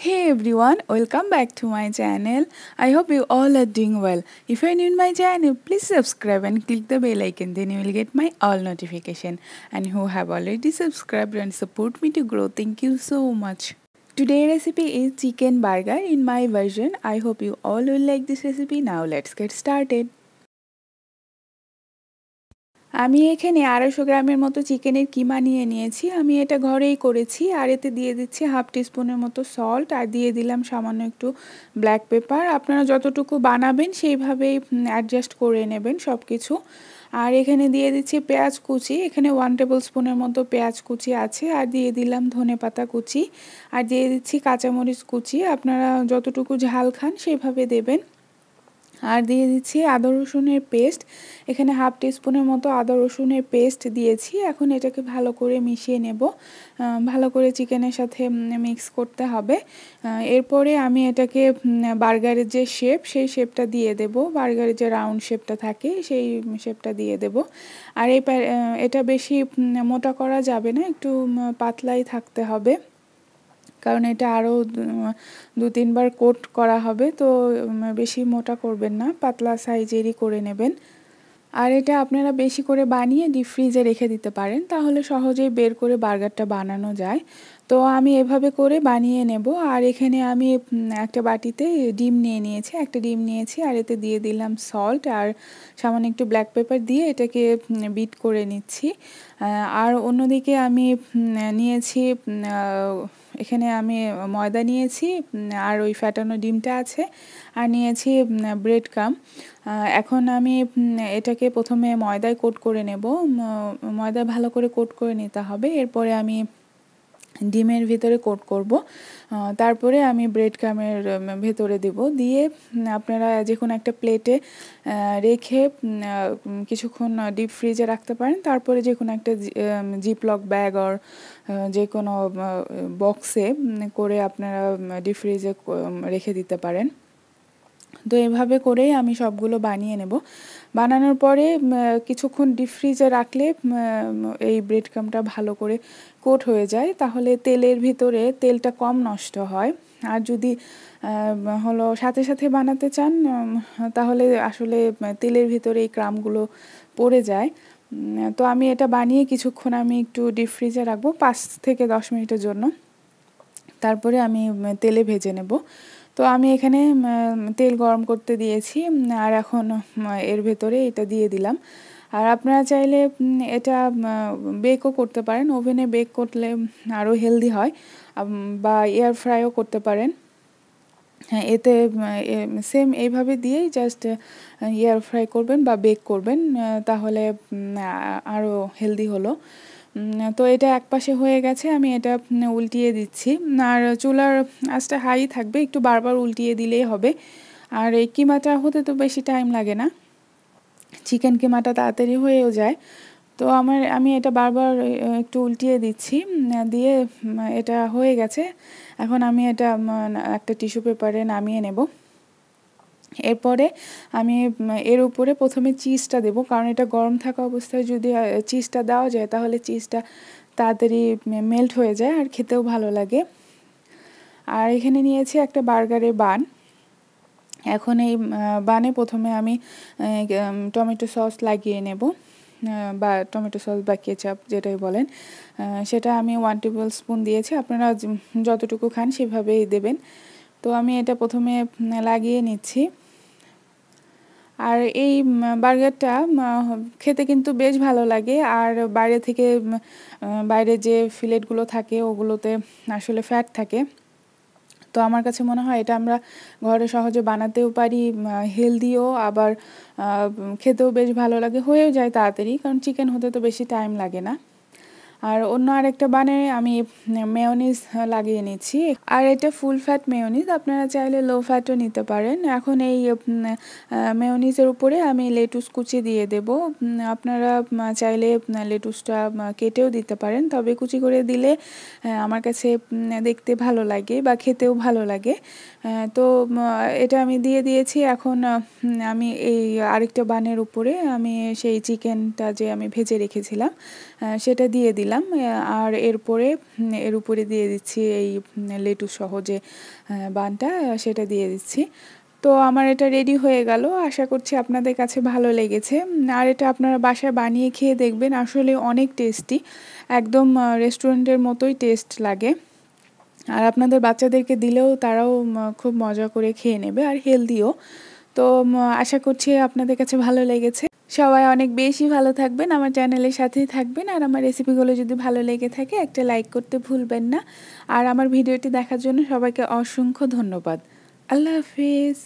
Hey everyone, welcome back to my channel. I hope you all are doing well. If you are new in my channel, please subscribe and click the bell icon, then you will get my all notification. And who have already subscribed and support me to grow, thank you so much. Today's recipe is chicken burger in my version. I hope you all will like this recipe. Now let's get started. আমি এখানে 250 গ্রামের মতো চিকেনের কিমা নিয়ে নিয়েছি। আমি এটা ঘরেই করেছি। আর এতে দিয়ে দিচ্ছি হাফ টিস্পুনের মতো সল্ট আর দিয়ে দিলাম সামান্য একটু ব্ল্যাক পেপার। আপনারা যতটুকু বানাবেন সেইভাবেই অ্যাডজাস্ট করে নেবেন সব কিছু। আর এখানে দিয়ে দিচ্ছি পেঁয়াজ কুচি। এখানে 1 টেবিল স্পুনের মতো পেঁয়াজ কুচি আছে। আর দিয়ে দিলাম ধনেপাতা কুচি আর দিয়ে দিচ্ছি কাঁচামরিচ কুচি। আপনারা যতটুকু ঝাল খান সেইভাবে দেবেন। আর দিয়ে দিচ্ছি আদা রসুনের পেস্ট। এখানে হাফ টিস্পুনের মতো আদা রসুনের পেস্ট দিয়েছি। এখন এটাকে ভালো করে মিশিয়ে নেব। ভালো করে চিকেনের সাথে মিক্স করতে হবে। এরপরে আমি এটাকে বার্গারের যে শেপ সেই শেপটা দিয়ে দেব। বার্গারের যে রাউন্ড শেপটা থাকে সেই শেপটা দিয়ে দেব। আর এটা বেশি মোটা করা যাবে না, একটু পাতলাই থাকতে হবে, কারণ এটা আরও 2-3 বার কোট করা হবে, তো বেশি মোটা করবেন না, পাতলা সাইজেরই করে নেবেন। আর এটা আপনারা বেশি করে বানিয়ে ডিপ ফ্রিজে রেখে দিতে পারেন, তাহলে সহজেই বের করে বার্গারটা বানানো যায়। তো আমি এভাবে করে বানিয়ে নেব। আর এখানে আমি একটা বাটিতে ডিম নিয়ে নিয়েছি, একটা ডিম নিয়েছি আর এতে দিয়ে দিলাম সল্ট আর সামান্য একটু ব্ল্যাক পেপার দিয়ে এটাকে বিট করে নিচ্ছি। আর অন্যদিকে আমি নিয়েছি, এখানে আমি ময়দা নিয়েছি আর ওই ফ্যাটানো ডিমটা আছে আর নিয়েছি ব্রেড ক্রাম। এখন আমি এটাকে প্রথমে ময়দায় কোট করে নেব। ময়দা ভালো করে কোট করে নিতে হবে। এরপরে আমি ডিমের ভিতরে কোট করব, তারপরে আমি ব্রেড ক্রামের ভেতরে দেব। দিয়ে আপনারা যে কোনো একটা প্লেটে রেখে কিছুক্ষণ ডিপ ফ্রিজে রাখতে পারেন। তারপরে যে কোনো একটা জিপলক ব্যাগ আর যে কোনো বক্সে করে আপনারা ডিপ ফ্রিজে রেখে দিতে পারেন। তো এভাবে করেই আমি সবগুলো বানিয়ে নেব। বানানোর পরে কিছুক্ষণ ডিপ ফ্রিজে রাখলে এই ব্রেড ক্রামটা ভালো করে কোট হয়ে যায়, তাহলে তেলের ভিতরে তেলটা কম নষ্ট হয়। আর যদি সাথে সাথে বানাতে চান তাহলে আসলে তেলের ভিতরে এই ক্রামগুলো পড়ে যায়। তো আমি এটা বানিয়ে কিছুক্ষণ আমি একটু ডিপ ফ্রিজে রাখবো 5 থেকে 10 মিনিটের জন্য, তারপরে আমি তেলে ভেজে নেব। তো আমি এখানে তেল গরম করতে দিয়েছি আর এখন এর ভেতরে এটা দিয়ে দিলাম। আর আপনারা চাইলে এটা বেকও করতে পারেন, ওভেনে বেক করলে আরও হেলদি হয়, বা এয়ার ফ্রাইও করতে পারেন। হ্যাঁ, এতে সেম এইভাবে দিয়েই জাস্ট এয়ার ফ্রাই করবেন বা বেক করবেন, তাহলে আরও হেলদি হলো। তো এটা একপাশে হয়ে গেছে, আমি এটা উল্টিয়ে দিচ্ছি। আর চুলার আঁচটা হাই থাকবে, একটু বারবার উল্টিয়ে দিলেই হবে। আর এই কিমাটা হতে তো বেশি টাইম লাগে না, চিকেন কিমাটা তাড়াতাড়ি হয়েও যায়। তো আমি এটা বারবার একটু উল্টিয়ে দিচ্ছি, দিয়ে এটা হয়ে গেছে। এখন আমি এটা একটা টিস্যু পেপারে নামিয়ে নেব। এরপরে আমি এর উপরে প্রথমে চিজটা দেব, কারণ এটা গরম থাকা অবস্থায় যদি চিজটা দেওয়া যায় তাহলে চিজটা তাড়াতাড়ি মেল্ট হয়ে যায় আর খেতেও ভালো লাগে। আর এখানে নিয়েছি একটা বার্গারের বান। এখন এই বানে প্রথমে আমি টমেটো সস লাগিয়ে নেব, বা টমেটো সস বা কেচাপ যেটাই বলেন, সেটা আমি 1 টেবিল স্পুন দিয়েছি। আপনারা যতটুকু খান সেভাবেই দেবেন। তো আমি এটা প্রথমে লাগিয়ে নিচ্ছি। আর এই বার্গারটা খেতে কিন্তু বেশ ভালো লাগে। আর বাইরে যে ফিলেটগুলো থাকে ওগুলোতে আসলে ফ্যাট থাকে। তো আমার কাছে মনে হয় এটা আমরা ঘরে সহজে বানাতেও পারি, হেলদিও, আবার খেতেও বেশ ভালো লাগে, হয়েও যায় তাড়াতাড়ি, কারণ চিকেন হতে তো বেশি টাইম লাগে না। আর অন্য আরেকটা বানে আমি মেয়োনিজ লাগিয়ে নিচ্ছি। আর এটা ফুল ফ্যাট মেয়োনিজ, আপনারা চাইলে লো ফ্যাটও নিতে পারেন। এখন এই মেয়োনিজের উপরে আমি লেটুস কুচি দিয়ে দেব। আপনারা চাইলে লেটুসটা কেটেও দিতে পারেন, তবে কুচি করে দিলে আমার কাছে দেখতে ভালো লাগে বা খেতেও ভালো লাগে। তো এটা আমি দিয়ে দিয়েছি। এখন আমি এই আরেকটা বানের উপরে আমি সেই চিকেনটা যে আমি ভেজে রেখেছিলাম সেটা দিয়ে দিলাম। দিলাম আর এরপরে এর উপরে দিয়ে দিচ্ছি এই লেটুস সহ যে বানটা সেটা দিয়ে দিচ্ছি। তো আমার এটা রেডি হয়ে গেল। আশা করছি আপনাদের কাছে ভালো লেগেছে। আর এটা আপনারা বাসায় বানিয়ে খেয়ে দেখবেন, আসলে অনেক টেস্টি, একদম রেস্টুরেন্টের মতোই টেস্ট লাগে। আর আপনাদের বাচ্চাদেরকে দিলেও তারাও খুব মজা করে খেয়ে নেবে, আর হেলদিও। তো আশা করছি আপনাদের কাছে ভালো লেগেছে। সবাই অনেক বেশি ভালো থাকবেন, আমার চ্যানেলের সাথেই থাকবেন। আর আমার রেসিপিগুলো যদি ভালো লেগে থাকে একটা লাইক করতে ভুলবেন না। আর আমার ভিডিওটি দেখার জন্য সবাইকে অসংখ্য ধন্যবাদ। আল্লাহ হাফিজ।